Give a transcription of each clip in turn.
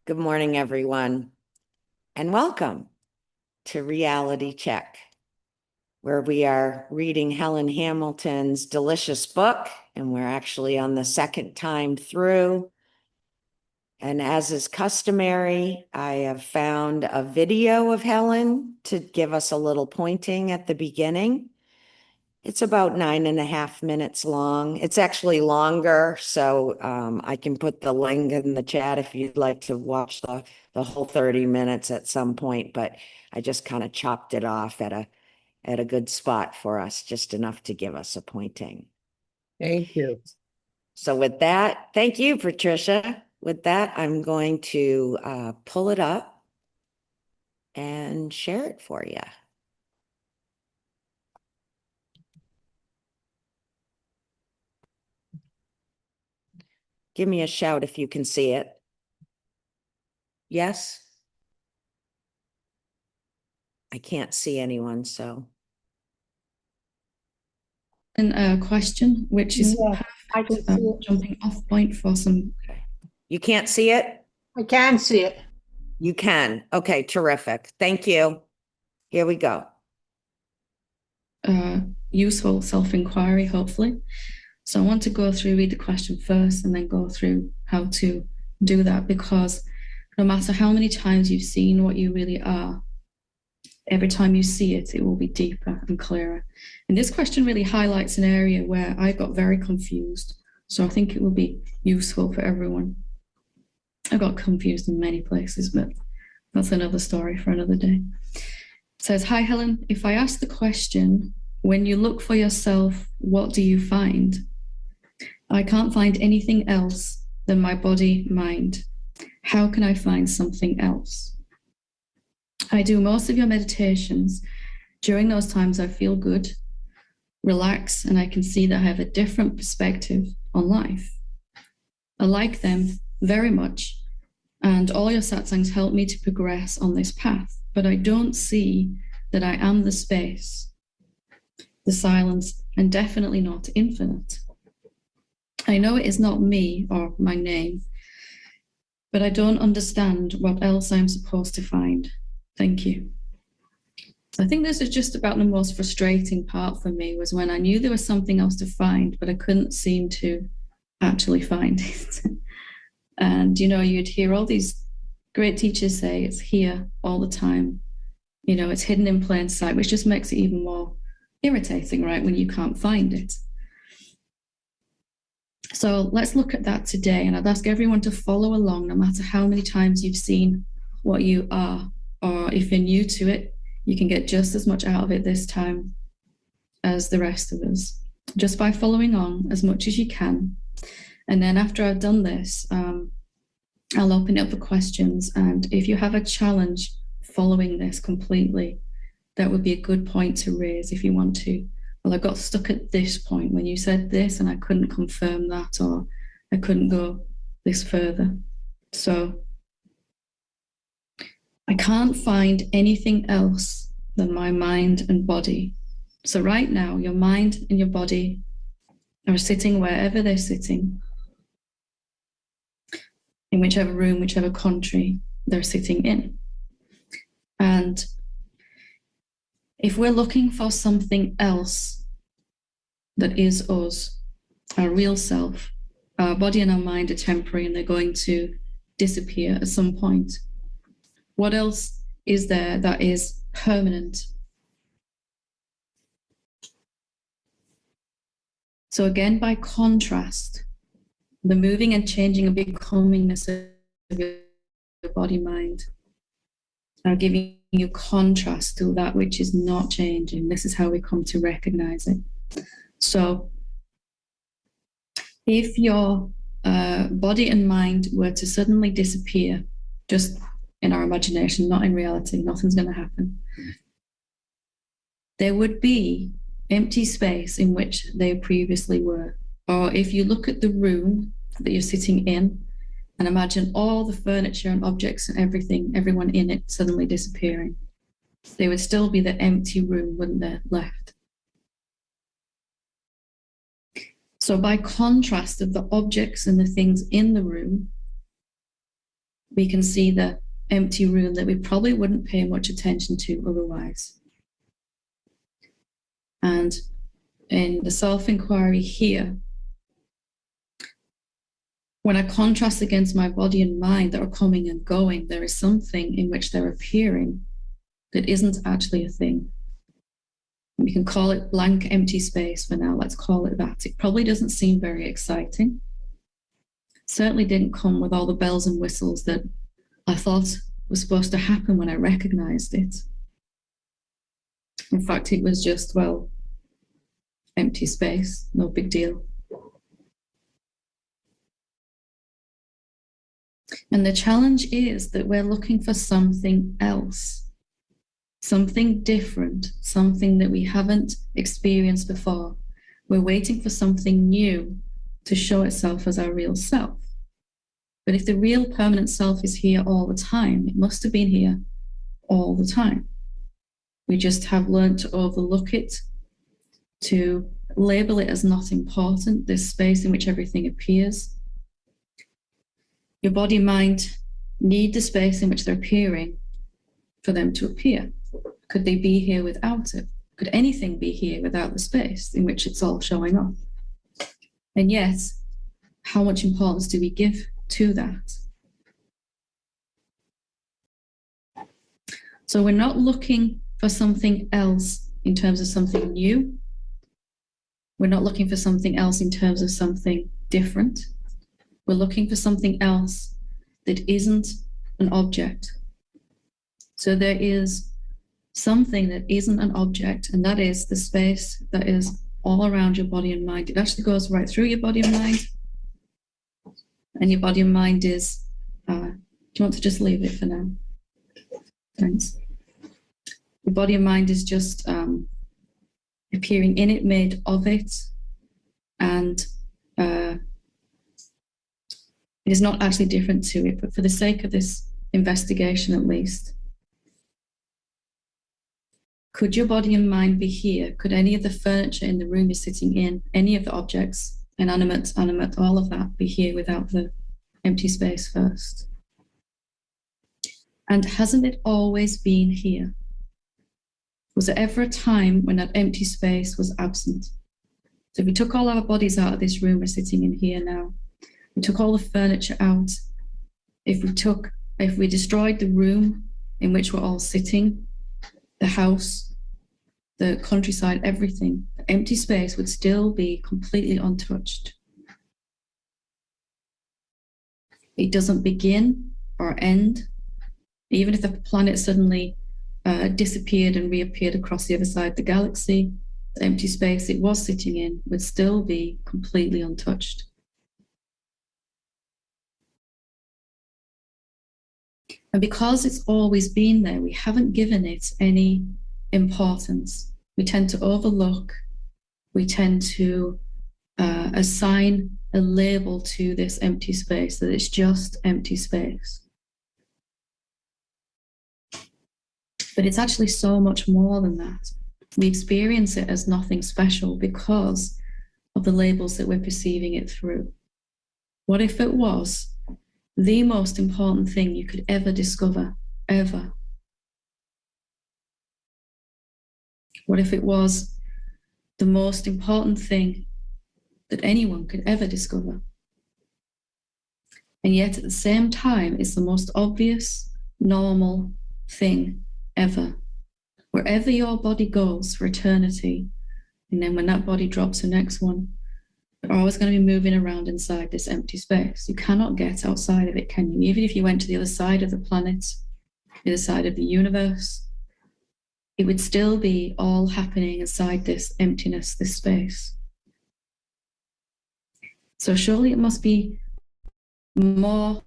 Good morning, everyone, and welcome to Reality Check, where we are reading Helen Hamilton's delicious book, and we're actually on the second time through. And as is customary, I have found a video of Helen to give us a little pointing at the beginning. It's about 9.5 minutes long. It's actually longer, so I can put the link in the chat if you'd like to watch the whole 30 minutes at some point, but I just kind of chopped it off at a good spot for us, just enough to give us a pointing. Thank you. So with that, thank you, Patricia. With that, I'm going to pull it up and share it for you. Give me a shout if you can see it. Yes? I can't see anyone, so. And a question, which is Yeah, I can see it. jumping off point for some. You can't see it? I can see it. You can. Okay, terrific. Thank you. Here we go. Useful self-inquiry, hopefully. So I want to go through, read the question first, and then go through how to do that, because no matter how many times you've seen what you really are, every time you see it, it will be deeper and clearer. And this question really highlights an area where I got very confused. So I think it will be useful for everyone. I got confused in many places, but that's another story for another day. It says, hi, Helen. If I ask the question, when you look for yourself, what do you find? I can't find anything else than my body, mind. How can I find something else? I do most of your meditations. During those times, I feel good, relax, and I can see that I have a different perspective on life. I like them very much, and all your satsangs help me to progress on this path, but I don't see that I am the space, the silence, and definitely not infinite. I know it is not me or my name, but I don't understand what else I'm supposed to find. Thank you. I think this is just about the most frustrating part for me, was when I knew there was something else to find, but I couldn't seem to actually find it. And, you know, you'd hear all these great teachers say it's here all the time. You know, it's hidden in plain sight, which just makes it even more irritating, right, when you can't find it. So let's look at that today. And I'd ask everyone to follow along, no matter how many times you've seen what you are, or if you're new to it, you can get just as much out of it this time as the rest of us, just by following on as much as you can. And then after I've done this, I'll open it up for questions. And if you have a challenge following this completely, that would be a good point to raise if you want to. Well, I got stuck at this point when you said this and I couldn't confirm that, or I couldn't go this further. So I can't find anything else than my mind and body. So right now, your mind and your body are sitting wherever they're sitting, in whichever room, whichever country they're sitting in. And if we're looking for something else that is us, our real self, our body and our mind are temporary and they're going to disappear at some point. What else is there that is permanent? So again, by contrast, the moving and changing and becomingness of your body, mind are giving you contrast to that which is not changing. This is how we come to recognize it. So if your body and mind were to suddenly disappear, just in our imagination, not in reality, nothing's going to happen, there would be empty space in which they previously were. Or if you look at the room that you're sitting in and imagine all the furniture and objects and everything, everyone in it suddenly disappearing, there would still be the empty room, wouldn't there, left? So by contrast of the objects and the things in the room, we can see the empty room that we probably wouldn't pay much attention to otherwise. And in the self-inquiry here, when I contrast against my body and mind that are coming and going, there is something in which they're appearing that isn't actually a thing. We can call it blank, empty space for now. Let's call it that. It probably doesn't seem very exciting. Certainly didn't come with all the bells and whistles that I thought was supposed to happen when I recognized it. In fact, it was just, well, empty space, no big deal. And the challenge is that we're looking for something else, something different, something that we haven't experienced before. We're waiting for something new to show itself as our real self. But if the real permanent self is here all the time, it must have been here all the time. We just have learned to overlook it, to label it as not important, this space in which everything appears. Your body and mind need the space in which they're appearing for them to appear. Could they be here without it? Could anything be here without the space in which it's all showing up? And yet, how much importance do we give to that? So we're not looking for something else in terms of something new. We're not looking for something else in terms of something different. We're looking for something else that isn't an object. So there is something that isn't an object, and that is the space that is all around your body and mind. It actually goes right through your body and mind. And your body and mind is, do you want to just leave it for now? Thanks. Your body and mind is just appearing in it, made of it, and it is not actually different to it, but for the sake of this investigation at least, could your body and mind be here? Could any of the furniture in the room you're sitting in, any of the objects, inanimate, animate, all of that be here without the empty space first? And hasn't it always been here? Was there ever a time when that empty space was absent? So if we took all our bodies out of this room, we're sitting in here now, we took all the furniture out, if we destroyed the room in which we're all sitting, the house, the countryside, everything, the empty space would still be completely untouched. It doesn't begin or end. Even if the planet suddenly disappeared and reappeared across the other side of the galaxy, the empty space it was sitting in would still be completely untouched. And because it's always been there, we haven't given it any importance. We tend to overlook, we tend to assign a label to this empty space, that it's just empty space. But it's actually so much more than that. We experience it as nothing special because of the labels that we're perceiving it through. What if it was the most important thing you could ever discover, ever? What if it was the most important thing that anyone could ever discover? And yet at the same time, it's the most obvious, normal thing ever. Wherever your body goes for eternity, and then when that body drops the next one, you're always going to be moving around inside this empty space. You cannot get outside of it, can you? Even if you went to the other side of the planet, the other side of the universe, it would still be all happening inside this emptiness, this space. So surely it must be more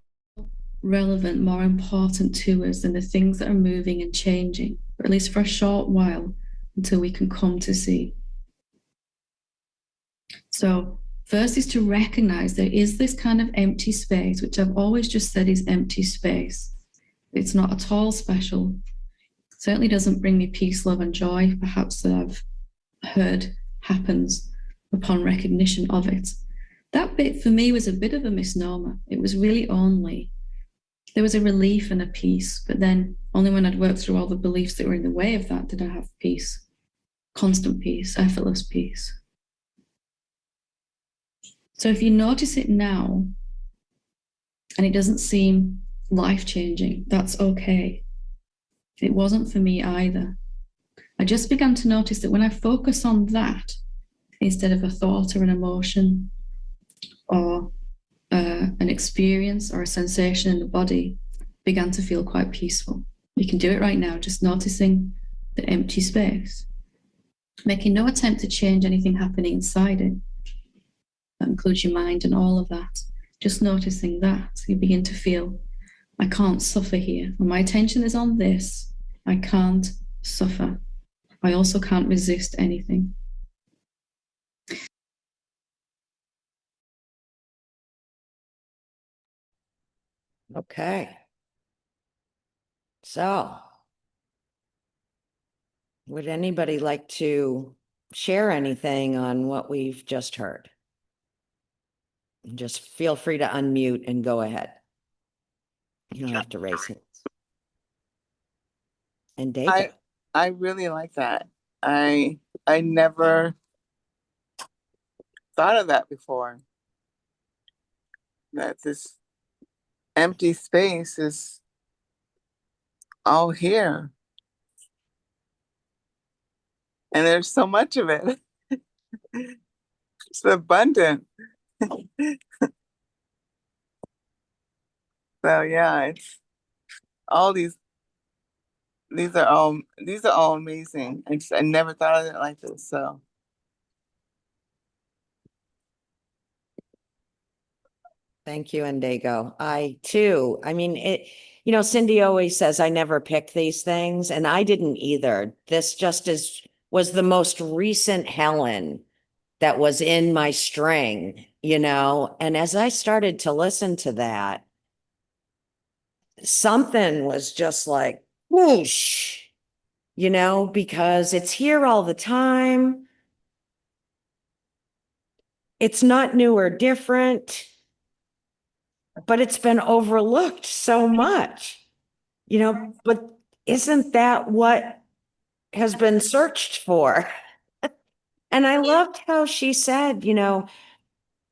relevant, more important to us than the things that are moving and changing, or at least for a short while, until we can come to see. So first is to recognize there is this kind of empty space, which I've always just said is empty space. It's not at all special. It certainly doesn't bring me peace, love, and joy, perhaps, that I've heard happens upon recognition of it. That bit for me was a bit of a misnomer. It was really only there was a relief and a peace, but then only when I'd worked through all the beliefs that were in the way of that did I have peace, constant peace, effortless peace. So if you notice it now and it doesn't seem life-changing, that's okay. It wasn't for me either. I just began to notice that when I focus on that instead of a thought or an emotion or an experience or a sensation in the body, began to feel quite peaceful. You can do it right now, just noticing the empty space, making no attempt to change anything happening inside it. That includes your mind and all of that. Just noticing that, you begin to feel, I can't suffer here. When my attention is on this, I can't suffer. I also can't resist anything. Okay. So, would anybody like to share anything on what we've just heard? Just feel free to unmute and go ahead. You don't have to raise hands. And David. I really like that. I never thought of that before. That this empty space is all here. And there's so much of it. It's abundant. So yeah, it's all these are all amazing. I never thought of it like this. So Thank you, Indigo. I too, I mean, Cindy always says I never pick these things, and I didn't either. This just was the most recent Helen that was in my string, and as I started to listen to that, something was just like, whoosh, because it's here all the time. It's not new or different, but it's been overlooked so much, but isn't that what has been searched for? And I loved how she said,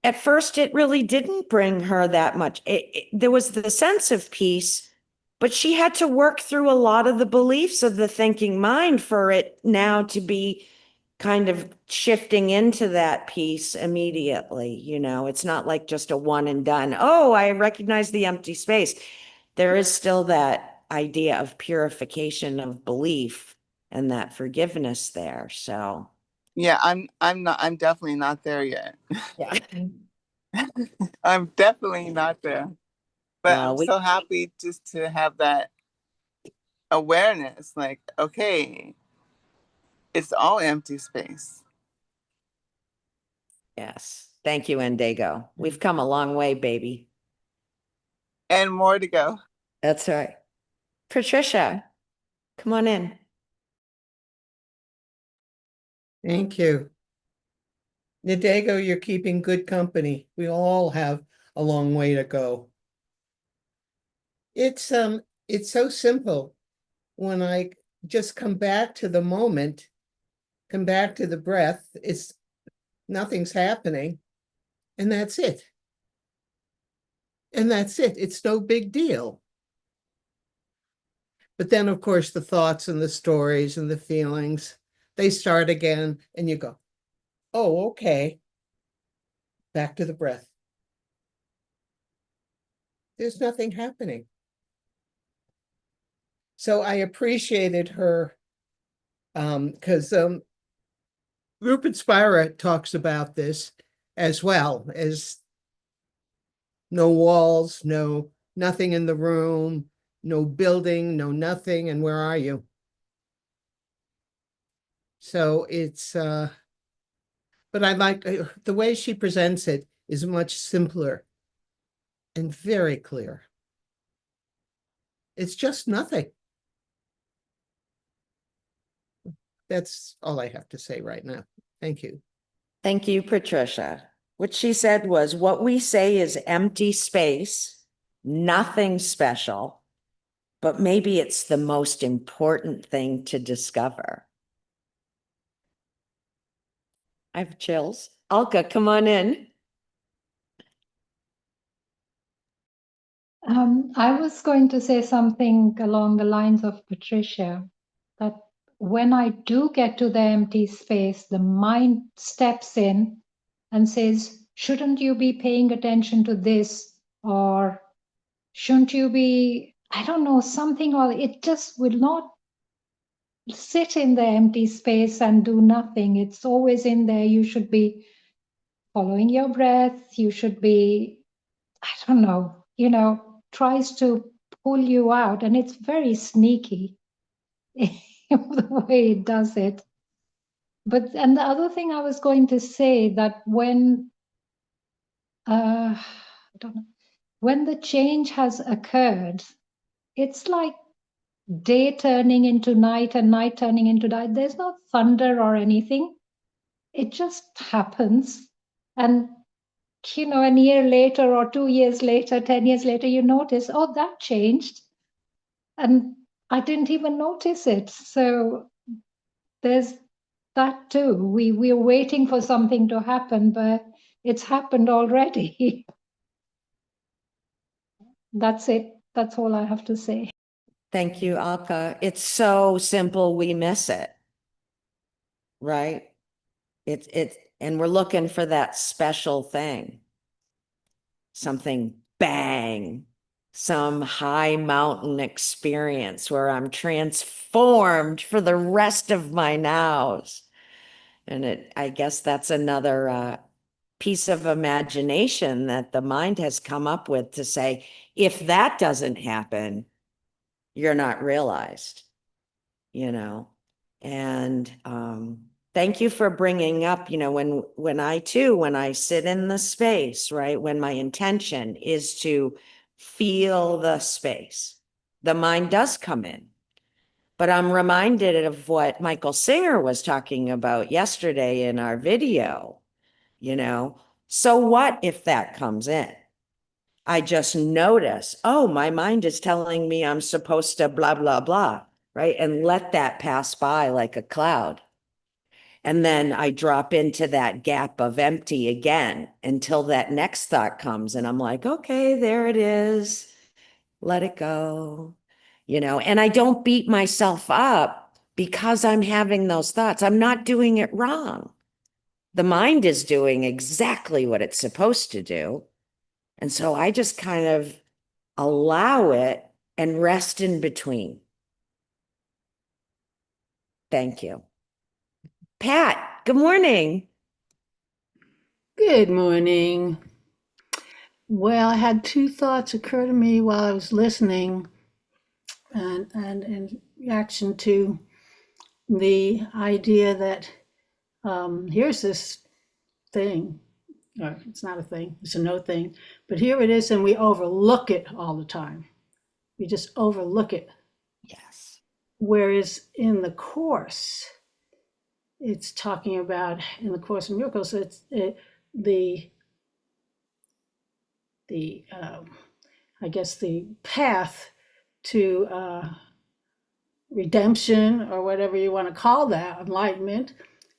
at first it really didn't bring her that much. There was the sense of peace, but she had to work through a lot of the beliefs of the thinking mind for it now to be kind of shifting into that peace immediately. It's not like just a one and done. Oh, I recognize the empty space. There is still that idea of purification of belief and that forgiveness there. So yeah, I'm definitely not there yet. yeah. I'm definitely not there. But Well, I'm so happy just to have that awareness, like, okay, it's all empty space. Yes. Thank you, Indigo. We've come a long way, baby. And more to go. That's right. Patricia, come on in. Thank you. Nadego, you're keeping good company. We all have a long way to go. It's so simple. When I just come back to the moment, come back to the breath, nothing's happening, and that's it. And that's it. It's no big deal. But then, of course, the thoughts and the stories and the feelings, they start again, and you go, oh, okay. Back to the breath. There's nothing happening. So I appreciated her because Rupert Spira talks about this as well, as no walls, nothing in the room, no building, no nothing, and where are you? So it's, but I like the way she presents it is much simpler and very clear. It's just nothing. That's all I have to say right now. Thank you. Thank you, Patricia. What she said was, what we say is empty space nothing special, but maybe it's the most important thing to discover. I have chills. Alka, come on in. I was going to say something along the lines of Patricia, that when I do get to the empty space, the mind steps in and says, shouldn't you be paying attention to this? Or shouldn't you be, I don't know, something, or it just will not sit in the empty space and do nothing. It's always in there. You should be following your breath. You should be, I don't know, tries to pull you out, and it's very sneaky the way it does it. And the other thing I was going to say, that when I don't know, when the change has occurred, it's like day turning into night and night turning into day. There's no thunder or anything. It just happens. And a year later or 2 years later, 10 years later, you notice, oh, that changed. And I didn't even notice it. So there's that too. We're waiting for something to happen, but it's happened already. That's it. That's all I have to say. Thank you, Alka. It's so simple, we miss it. Right? And we're looking for that special thing. Something bang, some high mountain experience where I'm transformed for the rest of my nows. And I guess that's another piece of imagination that the mind has come up with to say, if that doesn't happen, you're not realized, and thank you for bringing up, when I sit in the space, right, when my intention is to feel the space, the mind does come in. But I'm reminded of what Michael Singer was talking about yesterday in our video, so what if that comes in? I just notice, oh, my mind is telling me I'm supposed to blah, blah, blah, right? And let that pass by like a cloud. And then I drop into that gap of empty again until that next thought comes. And I'm like, okay, there it is. Let it go, and I don't beat myself up because I'm having those thoughts. I'm not doing it wrong. The mind is doing exactly what it's supposed to do. And so I just kind of allow it and rest in between. Thank you. Pat, good morning. Good morning. Well, I had two thoughts occur to me while I was listening, and in reaction to the idea that here's this thing, or it's not a thing, it's a no thing, but here it is, and we overlook it all the time. We just overlook it. Yes. Whereas in the Course, it's talking about, in the Course in Miracles, it's I guess the path to redemption, or whatever you want to call that, enlightenment,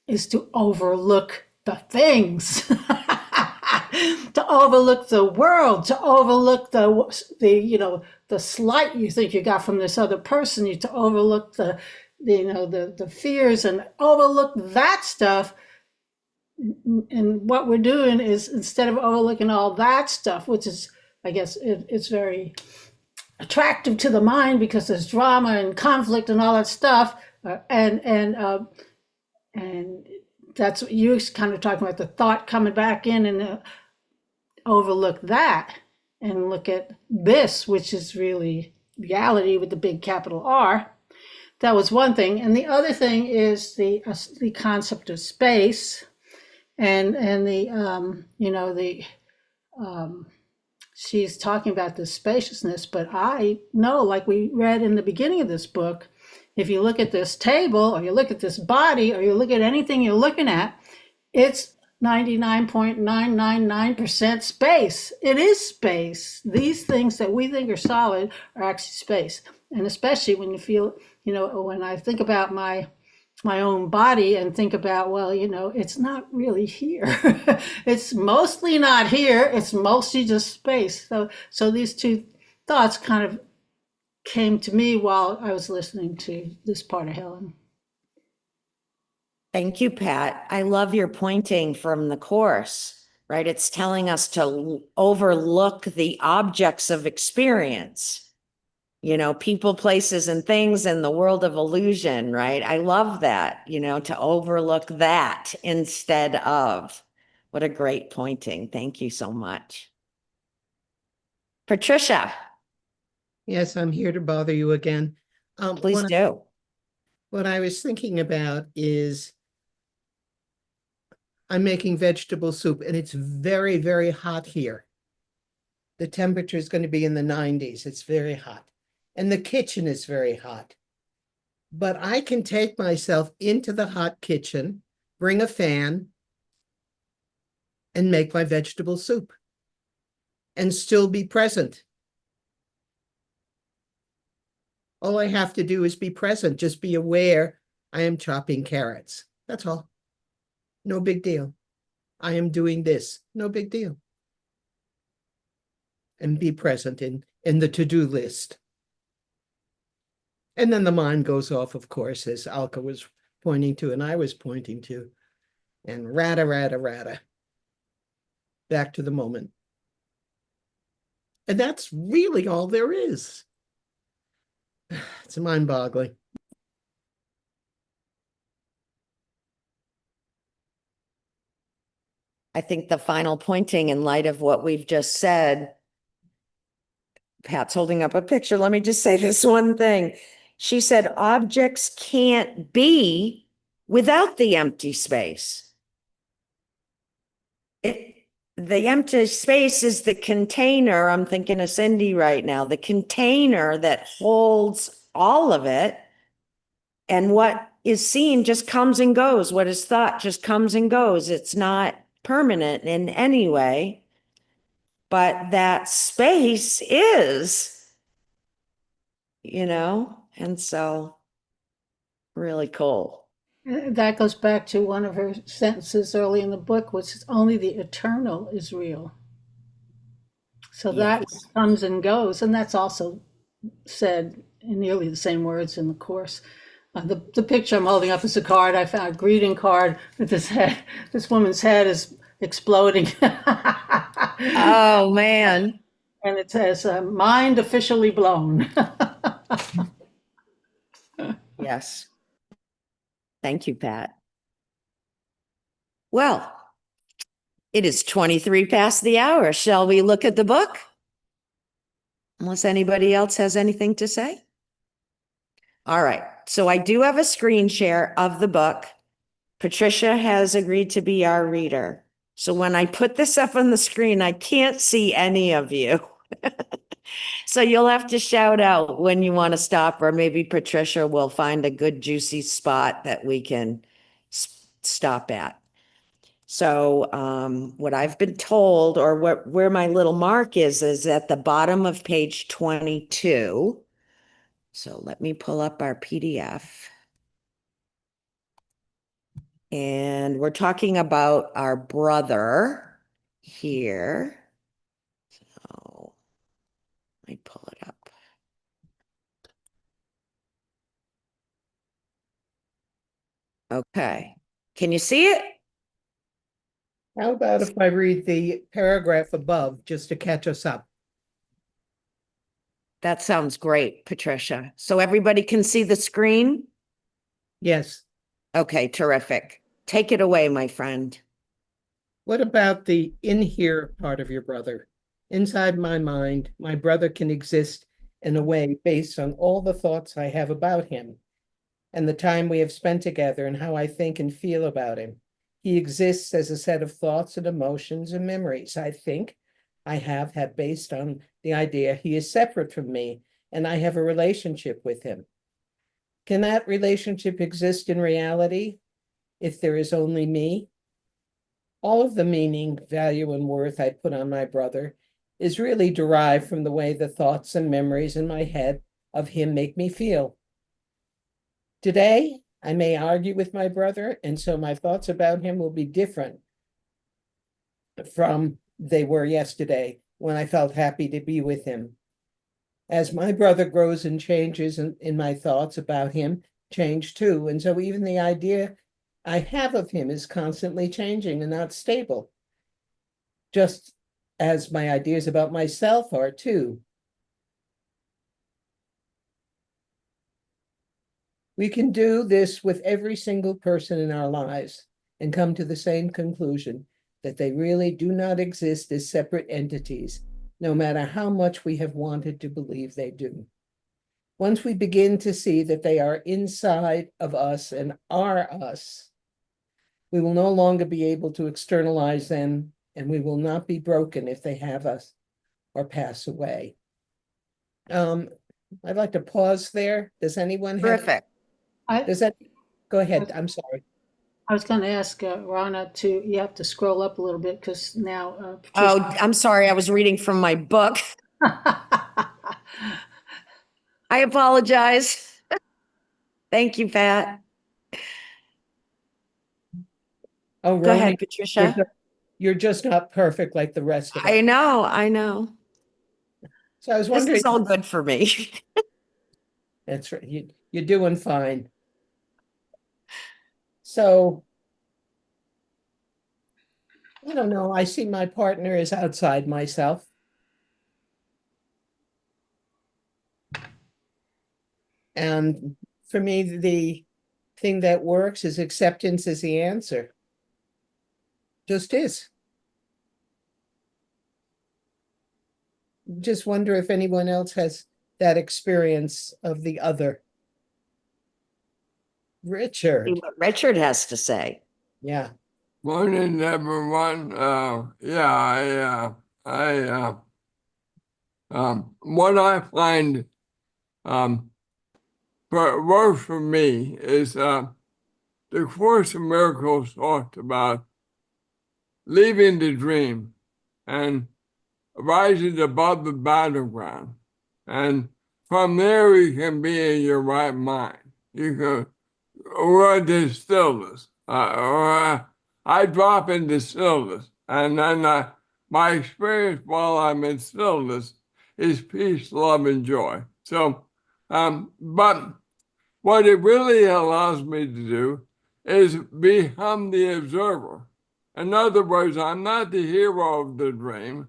is to overlook the things, to overlook the world, to overlook the slight you think you got from this other person, to overlook the fears, and overlook that stuff. And what we're doing is, instead of overlooking all that stuff, which is, I guess, it's very attractive to the mind because there's drama and conflict and all that stuff, and that's what you're kind of talking about, the thought coming back in, and overlook that and look at this, which is really reality with the big capital R. That was one thing. And the other thing is the concept of space. And she's talking about the spaciousness, but I know, like we read in the beginning of this book, if you look at this table, or you look at this body, or you look at anything you're looking at, it's 99.999% space. It is space. These things that we think are solid are actually space. And especially when you feel, when I think about my own body and think about, well, it's not really here. It's mostly not here. It's mostly just space. So these two thoughts kind of came to me while I was listening to this part of Helen. Thank you, Pat. I love your pointing from the course, right? It's telling us to overlook the objects of experience, people, places, and things in the world of illusion, right? I love that, to overlook that instead of. What a great pointing. Thank you so much. Patricia, Yes, I'm here to bother you again. please do. What I was thinking about is I'm making vegetable soup and it's very, very hot here. The temperature is going to be in the 90s. It's very hot. And the kitchen is very hot. But I can take myself into the hot kitchen, bring a fan, and make my vegetable soup and still be present. All I have to do is be present, just be aware I am chopping carrots. That's all. No big deal. I am doing this. No big deal. And be present in the to-do list. And then the mind goes off, of course, as Alka was pointing to and I was pointing to. And rata. Back to the moment. And that's really all there is. It's mind-boggling. I think the final pointing in light of what we've just said, Pat's holding up a picture. Let me just say this one thing. She said, objects can't be without the empty space. The empty space is the container. I'm thinking of Cindy right now, the container that holds all of it. And what is seen just comes and goes. What is thought just comes and goes. It's not permanent in any way. But that space is, and so really cool. That goes back to one of her sentences early in the book, which is only the eternal is real. So that Yes. comes and goes. And that's also said in nearly the same words in the course. The picture I'm holding up is a card. I found a greeting card with this woman's head is exploding. Oh, man. And it says, mind officially blown. Yes. Thank you, Pat. Well, it is 23 past the hour. Shall we look at the book? Unless anybody else has anything to say. All right. So I do have a screen share of the book. Patricia has agreed to be our reader. So when I put this up on the screen, I can't see any of you. So you'll have to shout out when you want to stop, or maybe Patricia will find a good juicy spot that we can stop at. So what I've been told, or where my little mark is at the bottom of page 22. So let me pull up our PDF. And we're talking about our brother here. So let me pull it up. Okay. Can you see it? How about if I read the paragraph above just to catch us up? That sounds great, Patricia. So everybody can see the screen? Yes. Okay, terrific. Take it away, my friend. What about the in here part of your brother? Inside my mind, my brother can exist in a way based on all the thoughts I have about him and the time we have spent together and how I think and feel about him. He exists as a set of thoughts and emotions and memories I think I have had based on the idea he is separate from me and I have a relationship with him. Can that relationship exist in reality if there is only me? All of the meaning, value, and worth I put on my brother is really derived from the way the thoughts and memories in my head of him make me feel. Today, I may argue with my brother, and so my thoughts about him will be different from they were yesterday when I felt happy to be with him. As my brother grows and changes, in my thoughts about him change too. And so even the idea I have of him is constantly changing and not stable, just as my ideas about myself are too. We can do this with every single person in our lives and come to the same conclusion, that they really do not exist as separate entities, no matter how much we have wanted to believe they do. Once we begin to see that they are inside of us and are us, we will no longer be able to externalize them, and we will not be broken if they have us or pass away. I'd like to pause there. Does anyone have? Terrific. Does that? Go ahead. I'm sorry. I was going to ask Rana to, you have to scroll up a little bit because now Oh, Patricia. I'm sorry. I was reading from my book. I apologize. Thank you, Pat. Oh, Go Roni, ahead, Patricia. you're just not perfect like the rest of I us. know, I know. So I was This wondering. is all good for me. That's right. You're doing fine. So, I don't know. I see my partner as outside myself. And for me, the thing that works is acceptance is the answer. Just is. Just wonder if anyone else has that experience of the other. See Richard, what Richard has to say. yeah. Morning, everyone. What I find works for me is the Course in Miracles talked about leaving the dream and rising above the battleground, and from there you can be in your right mind. You can, or the stillness, I drop into stillness, and then my experience while I'm in stillness is peace, love, and joy. So, but what it really allows me to do is become the observer. In other words, I'm not the hero of the dream.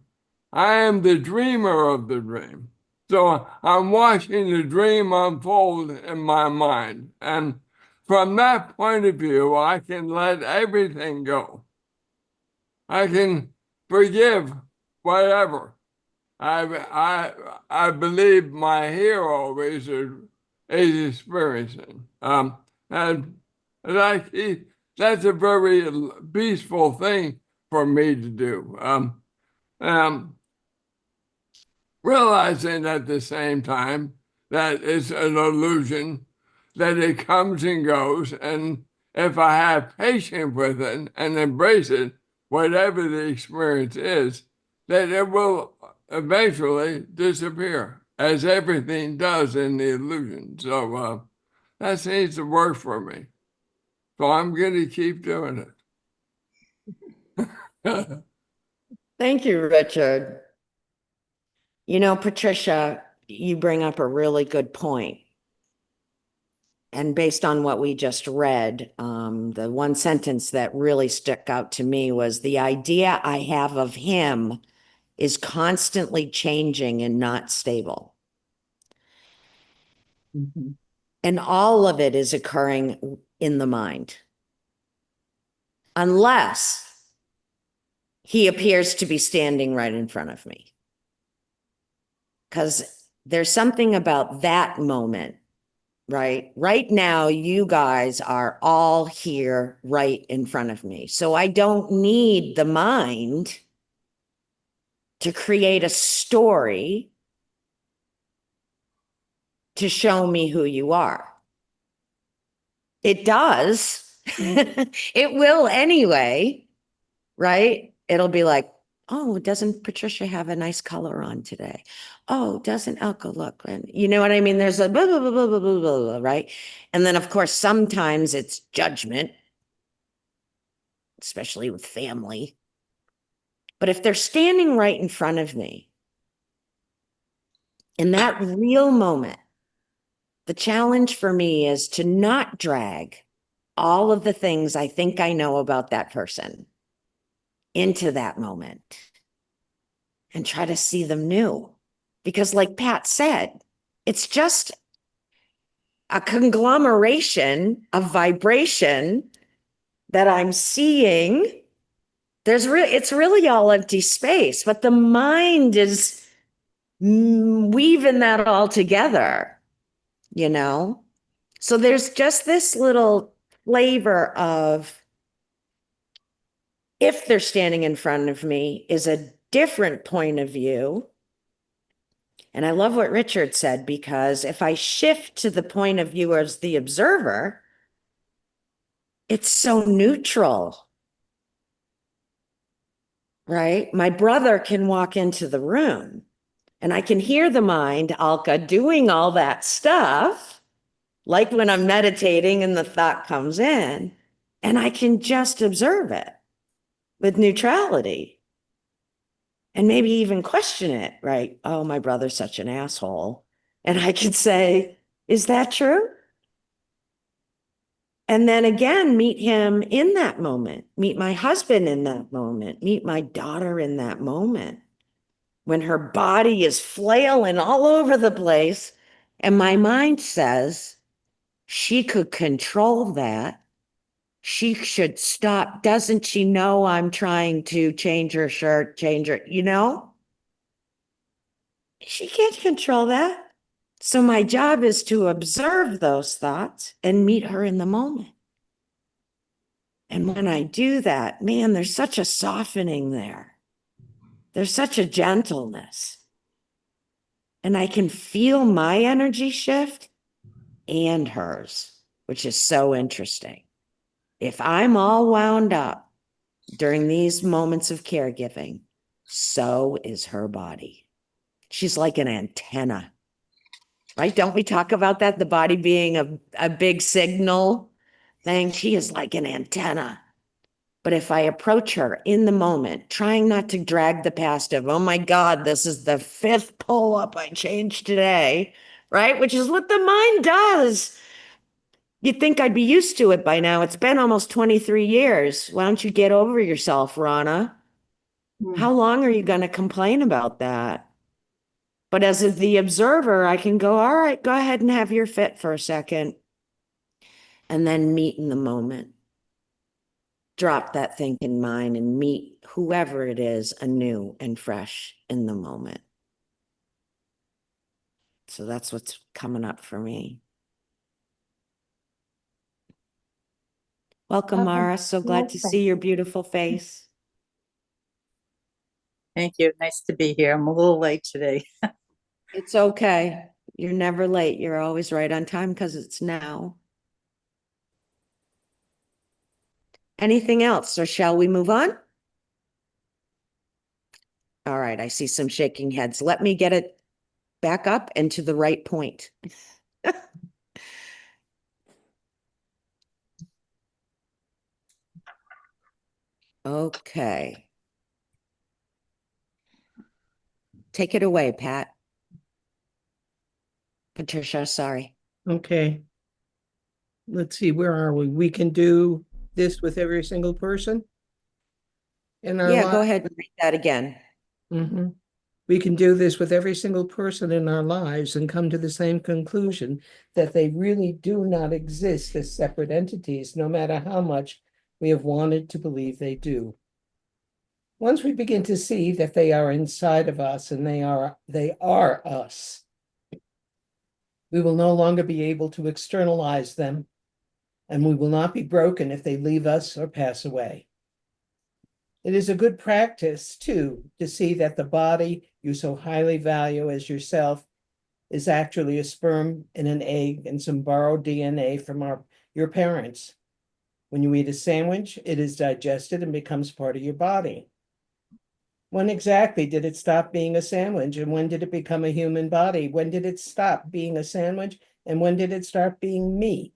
I am the dreamer of the dream. So I'm watching the dream unfold in my mind. And from that point of view, I can let everything go. I can forgive whatever I believe my hero is experiencing. And that's a very peaceful thing for me to do. Realizing at the same time that it's an illusion, that it comes and goes, and if I have patience with it and embrace it, whatever the experience is, that it will eventually disappear, as everything does in the illusion. So that seems to work for me. So I'm going to keep doing it. Thank you, Richard. You know, Patricia, you bring up a really good point. And based on what we just read, the one sentence that really stuck out to me was the idea I have of him is constantly changing and not stable. Mhm. And all of it is occurring in the mind. Unless he appears to be standing right in front of me. Because there's something about that moment, right? Right now, you guys are all here right in front of me. So I don't need the mind to create a story to show me who you are. It does. It will anyway. right? It'll be like, oh, doesn't Patricia have a nice color on today? Oh, doesn't Elka look? And you know what I mean? There's a blah, blah, blah, blah, blah, blah, blah, blah, right? And then, of course, sometimes it's judgment, especially with family. But if they're standing right in front of me, in that real moment, the challenge for me is to not drag all of the things I think I know about that person into that moment and try to see them new. Because, like Pat said, it's just a conglomeration of vibration that I'm seeing. It's really all empty space, but the mind is weaving that all together, you know? So there's just this little flavor of, if they're standing in front of me, is a different point of view. And I love what Richard said, because if I shift to the point of view as the observer, it's so neutral, right? My brother can walk into the room and I can hear the mind, Alka, doing all that stuff, like when I'm meditating and the thought comes in, and I can just observe it with neutrality and maybe even question it, right? Oh, my brother's such an asshole. And I could say, is that true? And then again, meet him in that moment, meet my husband in that moment, meet my daughter in that moment, when her body is flailing all over the place. And my mind says she could control that. She should stop. Doesn't she know I'm trying to change her shirt, change her, you know? She can't control that. So my job is to observe those thoughts and meet her in the moment. And when I do that, man, there's such a softening there. There's such a gentleness. And I can feel my energy shift and hers, which is so interesting. If I'm all wound up during these moments of caregiving, so is her body. She's like an antenna, right? Don't we talk about that? The body being a big signal thing. She is like an antenna. But if I approach her in the moment, trying not to drag the past of, oh my God, this is the 5th pull-up I changed today, right? Which is what the mind does. You'd think I'd be used to it by now. It's been almost 23 years. Why don't you get over yourself, Rana? How long are you going to complain about that? But as the observer, I can go, all right, go ahead and have your fit for a second. And then meet in the moment. Drop that thinking mind and meet whoever it is anew and fresh in the moment. So that's what's coming up for me. Welcome, Mara. So glad to see your beautiful face. Thank you. Nice to be here. I'm a little late today. It's okay. You're never late. You're always right on time because it's now. Anything else, or shall we move on? All right, I see some shaking heads. Let me get it back up and to the right point. Okay. Take it away, Pat. Patricia, sorry. Okay. Let's see, where are we? We can do this with every single person in our Yeah, go lives. ahead and read that again. Mhm. We can do this with every single person in our lives and come to the same conclusion that they really do not exist as separate entities, no matter how much we have wanted to believe they do. Once we begin to see that they are inside of us and they are us, we will no longer be able to externalize them, and we will not be broken if they leave us or pass away. It is a good practice, too, to see that the body you so highly value as yourself is actually a sperm in an egg and some borrowed DNA from your parents. When you eat a sandwich, it is digested and becomes part of your body. When exactly did it stop being a sandwich, and when did it become a human body? When did it stop being a sandwich, and when did it start being me?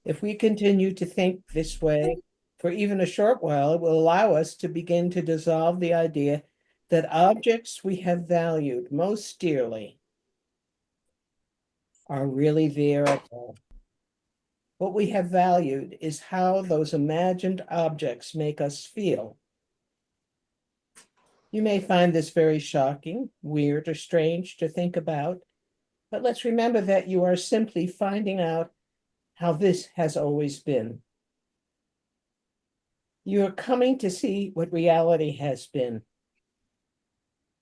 If we continue to think this way for even a short while, it will allow us to begin to dissolve the idea that objects we have valued most dearly are really there at all. What we have valued is how those imagined objects make us feel. You may find this very shocking, weird, or strange to think about, but let's remember that you are simply finding out how this has always been. You are coming to see what reality has been.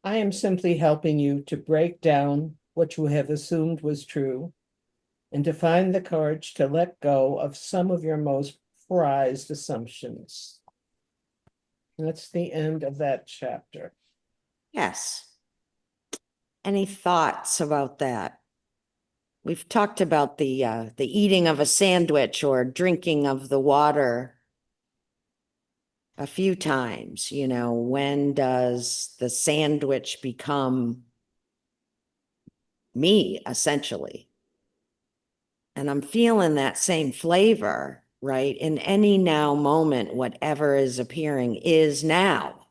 I am simply helping you to break down what you have assumed was true and to find the courage to let go of some of your most prized assumptions. That's the end of that chapter. Yes. Any thoughts about that? We've talked about the eating of a sandwich or drinking of the water a few times. You know, when does the sandwich become me, essentially? And I'm feeling that same flavor, right? In any now moment, whatever is appearing is now.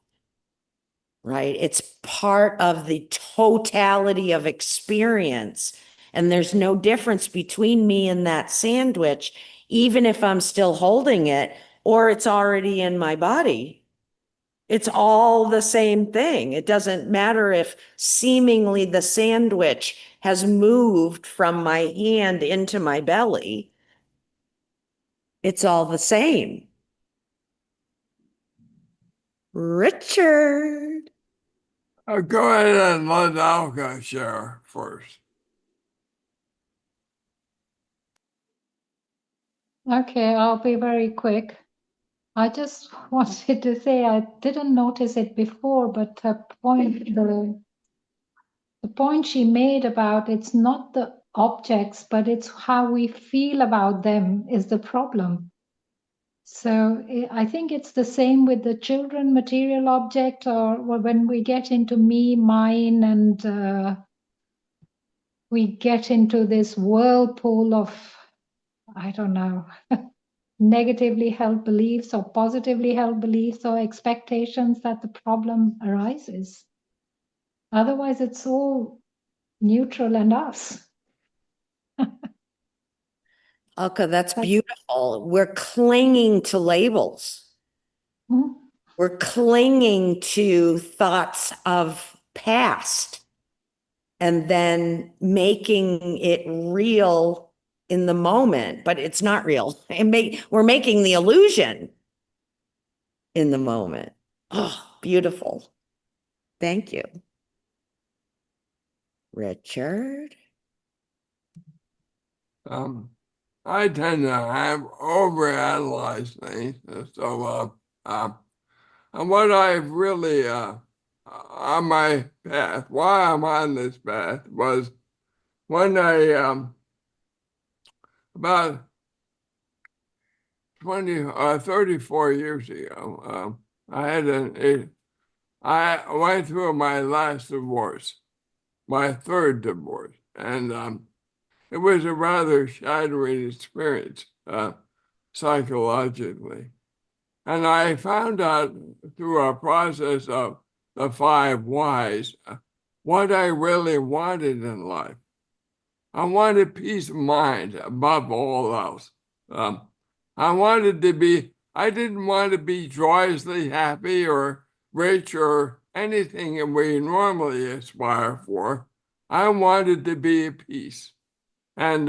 Right? It's part of the totality of experience. And there's no difference between me and that sandwich, even if I'm still holding it or it's already in my body. It's all the same thing. It doesn't matter if seemingly the sandwich has moved from my hand into my belly. It's all the same. Richard. Go ahead and let Alka share first. Okay, I'll be very quick. I just wanted to say I didn't notice it before, but the point she made about it's not the objects, but it's how we feel about them is the problem. So I think it's the same with the children material object, or when we get into me, mine, and we get into this whirlpool of, I don't know, negatively held beliefs or positively held beliefs or expectations, that the problem arises. Otherwise, it's all neutral and us. Alka, that's beautiful. We're clinging to labels. Hmm? We're clinging to thoughts of past and then making it real in the moment, but it's not real. We're making the illusion in the moment. Oh, beautiful. Thank you. Richard? I tend to have overanalyzed things. So, and what I've really, on my path, why I'm on this path was when I, about 34 years ago, I went through my last divorce, my third divorce, and it was a rather shattering experience psychologically. And I found out through a process of the 5 whys what I really wanted in life. I wanted peace of mind above all else. I didn't want to be joyously happy or rich or anything that we normally aspire for. I wanted to be at peace. And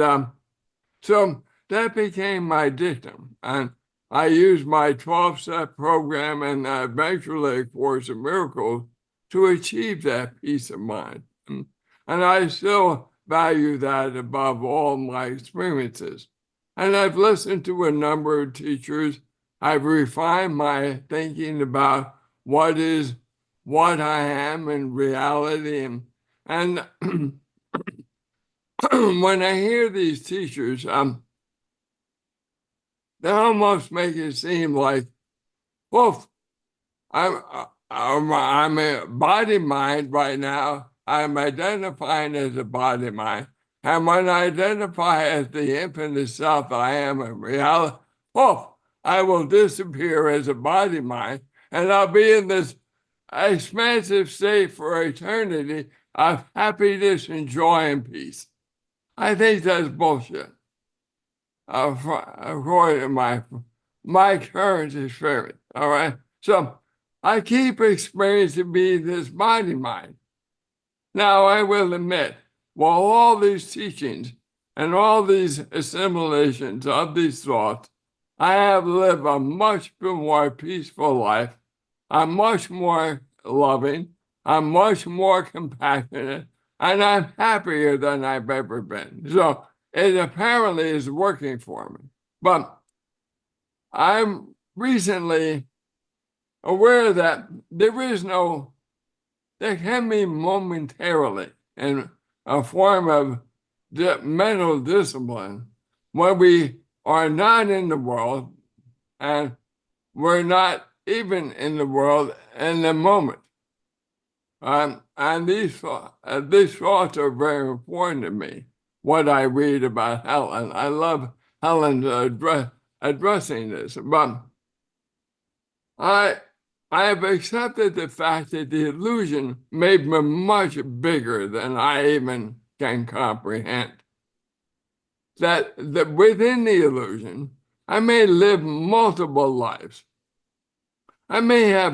so that became my dictum. And I used my 12-step program and eventually A Course in Miracles to achieve that peace of mind. And I still value that above all my experiences. And I've listened to a number of teachers. I've refined my thinking about what I am in reality. And when I hear these teachers, they almost make it seem like, well, I'm a body mind right now. I'm identifying as a body mind. And when I identify as the infinite self I am in reality, I will disappear as a body mind, and I'll be in this expansive state for eternity of happiness and joy and peace. I think that's bullshit. According to my current experience, all right? So I keep experiencing being this body mind. Now I will admit, while all these teachings and all these assimilations of these thoughts, I have lived a much more peaceful life. I'm much more loving. I'm much more compassionate, and I'm happier than I've ever been. So it apparently is working for me. But I'm recently aware that there can be momentarily in a form of mental discipline when we are not in the world and we're not even in the world in the moment. And these thoughts are very important to me, what I read about Helen. I love Helen's addressing this, but I have accepted the fact that the illusion may be much bigger than I even can comprehend. That within the illusion, I may live multiple lives. I may have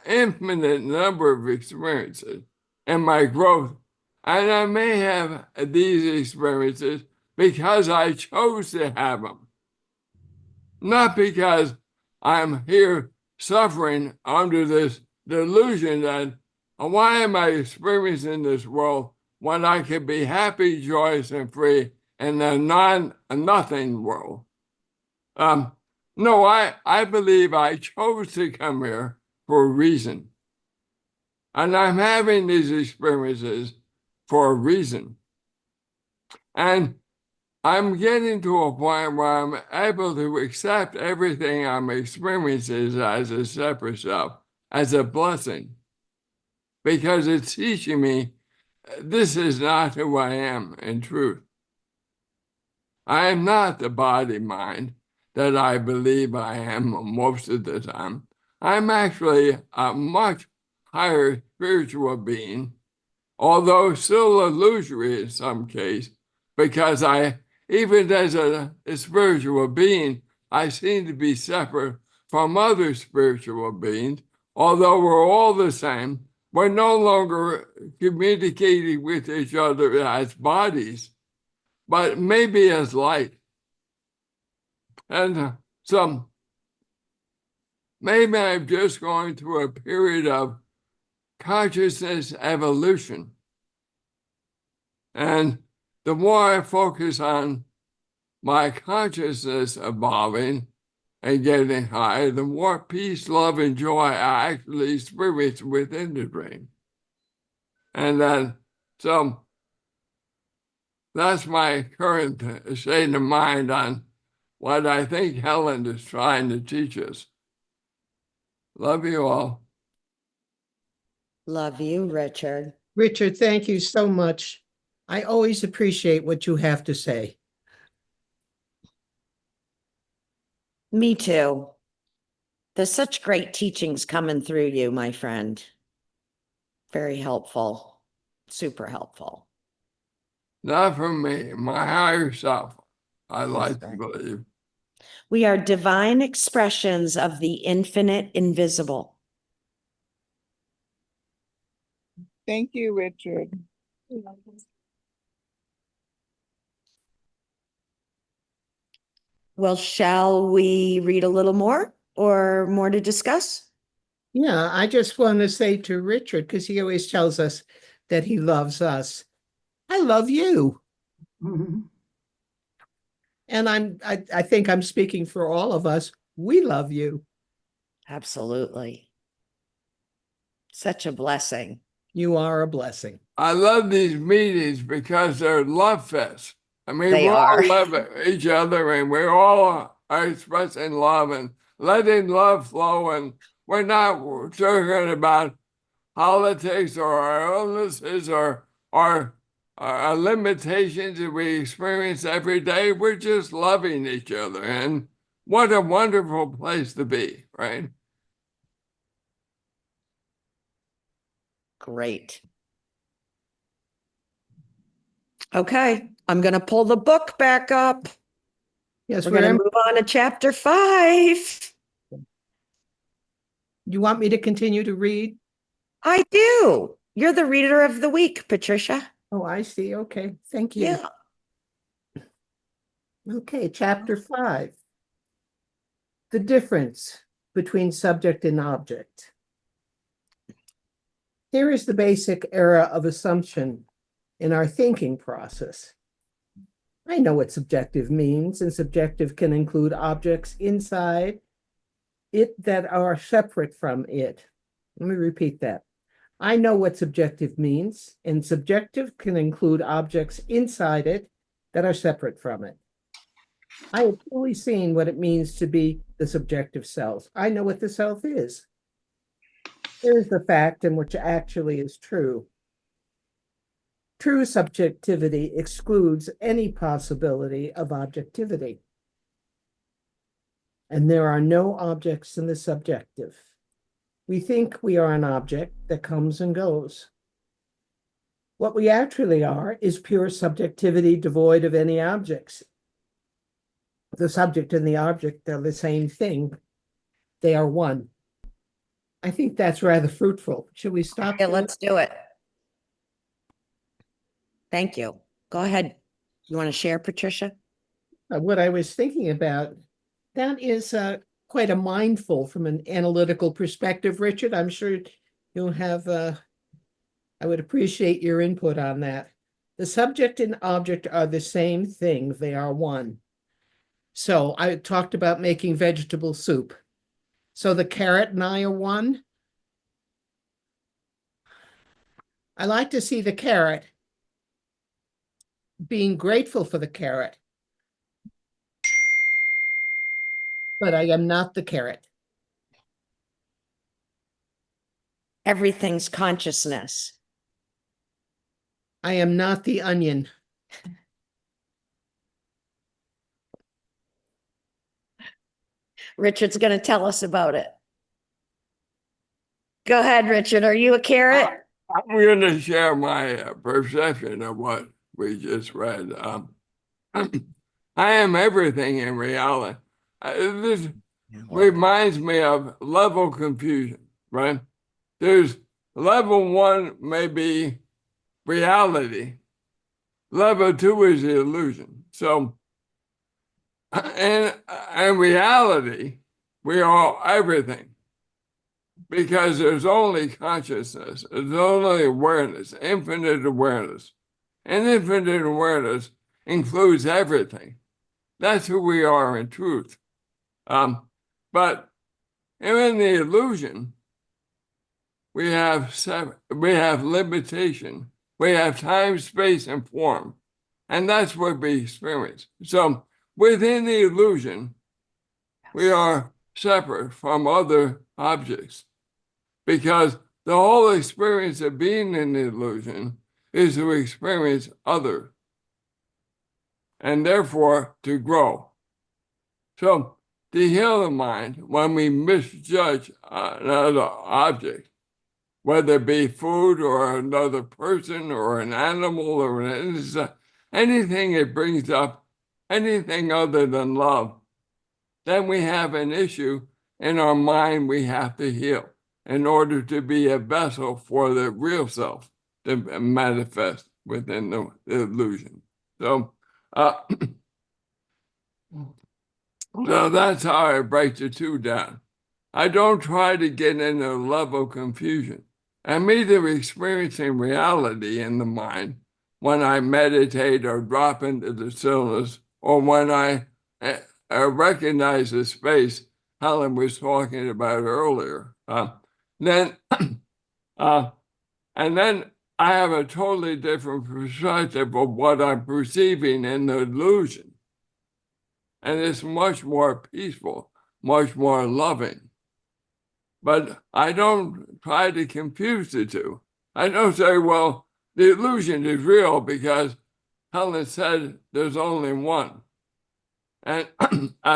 infinite number of experiences in my growth, and I may have these experiences because I chose to have them, not because I'm here suffering under this delusion that why am I experiencing this world when I can be happy, joyous, and free in the nothing world? No, I believe I chose to come here for a reason. And I'm having these experiences for a reason. And I'm getting to a point where I'm able to accept everything I'm experiencing as a separate self, as a blessing, because it's teaching me this is not who I am in truth. I am not the body mind that I believe I am most of the time. I'm actually a much higher spiritual being, although still illusory in some case, because even as a spiritual being, I seem to be separate from other spiritual beings. Although we're all the same, we're no longer communicating with each other as bodies, but maybe as light. And so maybe I'm just going through a period of consciousness evolution. And the more I focus on my consciousness evolving and getting higher, the more peace, love, and joy I actually experience within the dream. And then, so that's my current state of mind on what I think Helen is trying to teach us. Love you all. Love you, Richard. Richard, thank you so much. I always appreciate what you have to say. Me too. There's such great teachings coming through you, my friend. Very helpful, super helpful. Not from me, my higher self, I like to right. believe. We are divine expressions of the infinite invisible. Thank you, Richard. Well, shall we read a little more or more to discuss? Yeah, I just want to say to Richard, because he always tells us that he loves us. I love you. Mhm. And I think I'm speaking for all of us. We love you. Absolutely. Such a blessing. You are a blessing. I love these meetings because they're love fests. I mean, They we are. all love each other and we're all are expressing love and letting love flow, and we're not talking about politics or our illnesses or our limitations that we experience every day. We're just loving each other, and what a wonderful place to be, right? Great. Okay, I'm going to pull the book back up. Yes, We're going to we're, move on to chapter 5. you want me to continue to read? I do. You're the reader of the week, Patricia. Oh, I see. Okay, thank you. Yeah. Okay, chapter 5. The difference between subject and object. Here is the basic error of assumption in our thinking process. I know what subjective means, and subjective can include objects inside it that are separate from it. Let me repeat that. I know what subjective means, and subjective can include objects inside it that are separate from it. I have fully seen what it means to be the subjective self. I know what the self is. Here is the fact, and which actually is true. True subjectivity excludes any possibility of objectivity. And there are no objects in the subjective. We think we are an object that comes and goes. What we actually are is pure subjectivity devoid of any objects. The subject and the object are the same thing. They are one. I think that's rather fruitful. Should we stop? Yeah, here? let's do it. Thank you. Go ahead. You want to share, Patricia? What I was thinking about, that is quite a mindful from an analytical perspective, Richard. I'm sure you'll have, I would appreciate your input on that. The subject and object are the same thing. They are one. So I talked about making vegetable soup. So the carrot and I are one. I like to see the carrot being grateful for the carrot, but I am not the carrot. Everything's consciousness. I am not the onion. Richard's going to tell us about it. Go ahead, Richard. Are you a carrot? I'm going to share my perception of what we just read. I am everything in reality. This reminds me of level confusion, right? There's level 1 may be reality. Level 2 is the illusion. So, in reality, we are everything. Because there's only consciousness, there's only awareness, infinite awareness. And infinite awareness includes everything. That's who we are in truth. But in the illusion, we have limitation. We have time, space, and form. And that's what we experience. So within the illusion, we are separate from other objects. Because the whole experience of being in the illusion is to experience other, and therefore to grow. So to heal the mind, when we misjudge another object, whether it be food or another person or an animal or an insect, anything that brings up anything other than love, then we have an issue in our mind we have to heal in order to be a vessel for the real self to manifest within the illusion. So, so that's how I break the two down. I don't try to get into a level of confusion. I'm either experiencing reality in the mind when I meditate or drop into the stillness, or when I recognize the space Helen was talking about earlier. And then I have a totally different perspective of what I'm perceiving in the illusion. and it's much more peaceful, much more loving. But I don't try to confuse the two. I don't say, well, the illusion is real because Helen said there's only one. And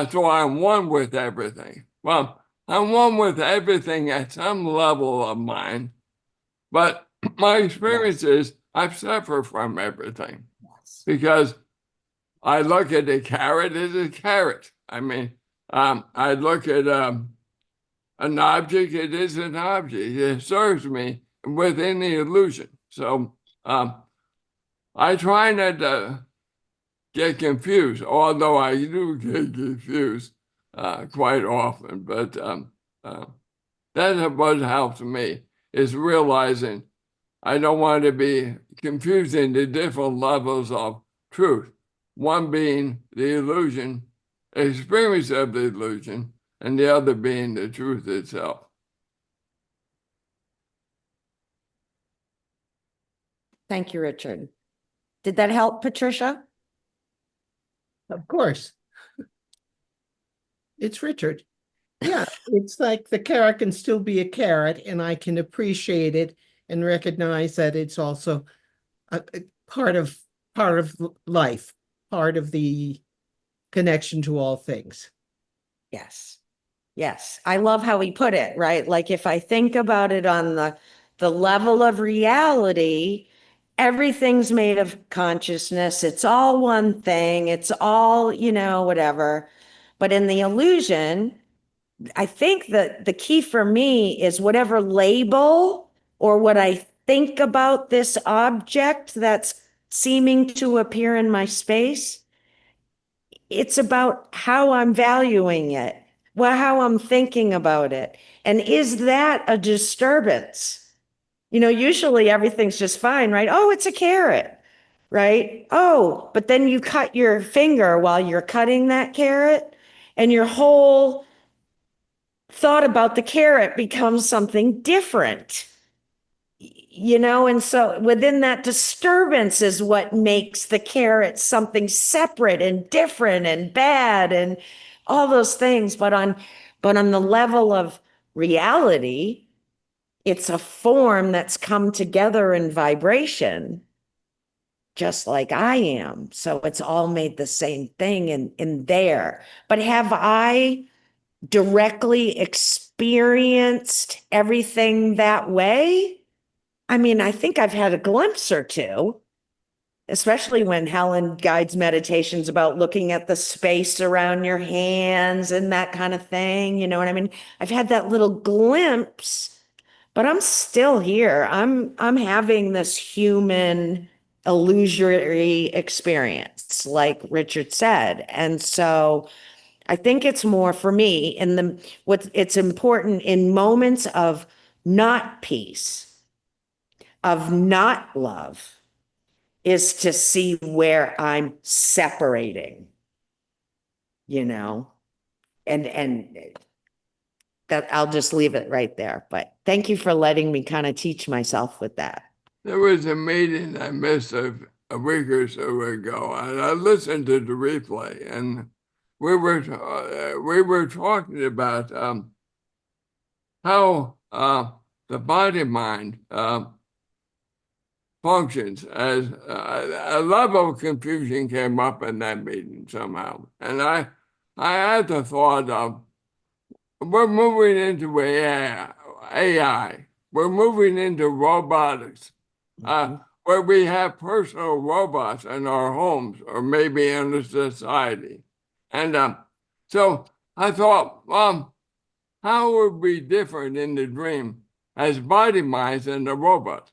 so I'm one with everything. Well, I'm one with everything at some level of mind, but my experience is I've suffered from everything because I look at a carrot as a carrot. I mean, I look at an object, it is an object. It serves me within the illusion. So I try not to get confused, although I do get confused quite often. But that's what helps me is realizing I don't want to be confusing the different levels of truth. One being the illusion, experience of the illusion, and the other being the truth itself. Thank you, Richard. Did that help, Patricia? Of course. It's Richard. Yeah, it's like the carrot can still be a carrot, and I can appreciate it and recognize that it's also a part of life, part of the connection to all things. Yes. Yes. I love how he put it, right? Like if I think about it on the level of reality, everything's made of consciousness. It's all one thing. It's all, whatever. But in the illusion, I think that the key for me is whatever label or what I think about this object that's seeming to appear in my space. It's about how I'm valuing it, how I'm thinking about it. And is that a disturbance? Usually everything's just fine, right? Oh, it's a carrot, right? Oh, but then you cut your finger while you're cutting that carrot, and your whole thought about the carrot becomes something different. And so within that disturbance is what makes the carrot something separate and different and bad and all those things. But on the level of reality, it's a form that's come together in vibration, just like I am. So it's all made the same thing in there. But have I directly experienced everything that way? I mean, I think I've had a glimpse or two, especially when Helen guides meditations about looking at the space around your hands and that kind of thing. You know what I mean? I've had that little glimpse, but I'm still here. I'm having this human illusory experience, like Richard said. And so I think it's more for me it's important in moments of not peace, of not love, is to see where I'm separating, and that I'll just leave it right there. But thank you for letting me kind of teach myself with that. There was a meeting I missed a week or so ago, and I listened to the replay, and we were talking about how the body mind functions. As a level of confusion came up in that meeting somehow, and I had the thought of we're moving into AI. We're moving into robotics, where we have personal robots in our homes or maybe in the society. And so I thought, how would we different in the dream as body minds and the robot?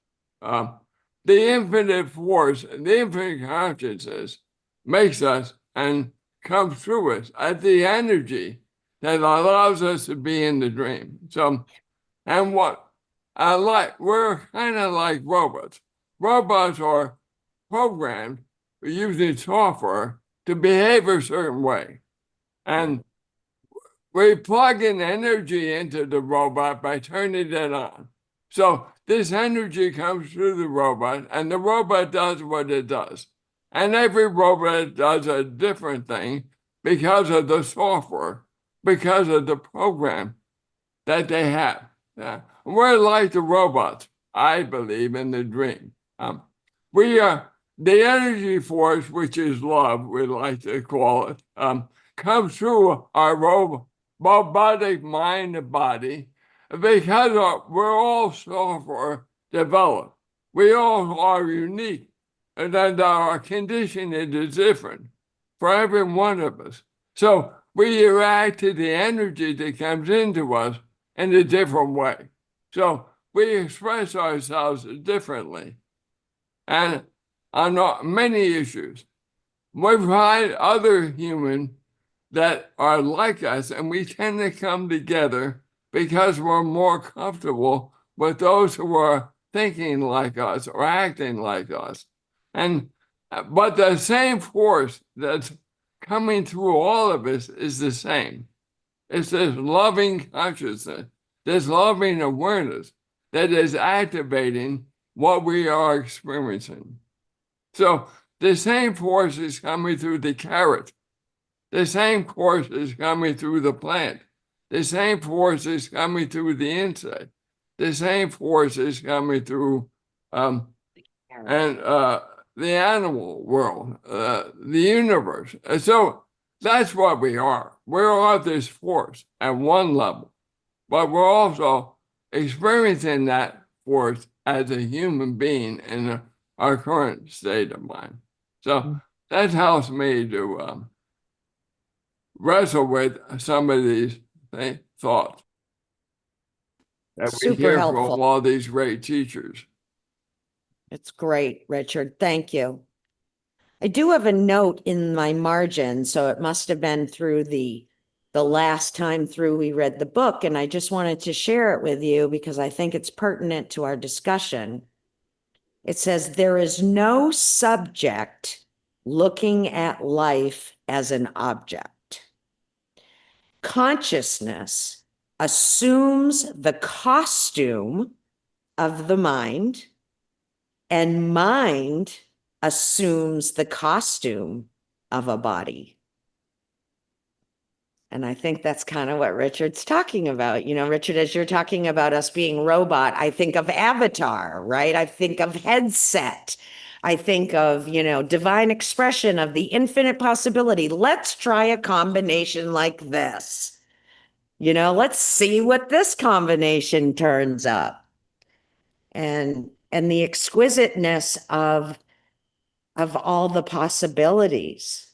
The infinite force, the infinite consciousness makes us and comes through us at the energy that allows us to be in the dream. So, and what I like, we're kind of like robots. Robots are programmed using software to behave a certain way. And we plug in energy into the robot by turning it on. So this energy comes through the robot, and the robot does what it does. And every robot does a different thing because of the software, because of the program that they have. We're like the robots, I believe, in the dream. We are the energy force, which is love, we like to call it, comes through our robotic mind and body because we're all software developed. We all are unique, and then our conditioning is different for every one of us. So we react to the energy that comes into us in a different way. So we express ourselves differently. And on many issues, we find other humans that are like us, and we tend to come together because we're more comfortable with those who are thinking like us or acting like us. And but the same force that's coming through all of us is the same. It's this loving consciousness, this loving awareness that is activating what we are experiencing. So the same force is coming through the carrot. The same force is coming through the plant. The same force is coming through the insect. The same force is coming through the animal world, the universe. And so that's what we are. We're all this force at one level, but we're also experiencing that force as a human being in our current state of mind. So that helps me to wrestle with some of these thoughts that we Super hear helpful. from all these great teachers. It's great, Richard. Thank you. I do have a note in my margin, so it must have been through the last time through we read the book, and I just wanted to share it with you because I think it's pertinent to our discussion. It says, there is no subject looking at life as an object. Consciousness assumes the costume of the mind, and mind assumes the costume of a body. And I think that's kind of what Richard's talking about. You know, Richard, as you're talking about us being robot, I think of avatar, right? I think of headset. I think of, you know, divine expression of the infinite possibility. Let's try a combination like this. You know, let's see what this combination turns up. And the exquisiteness of all the possibilities.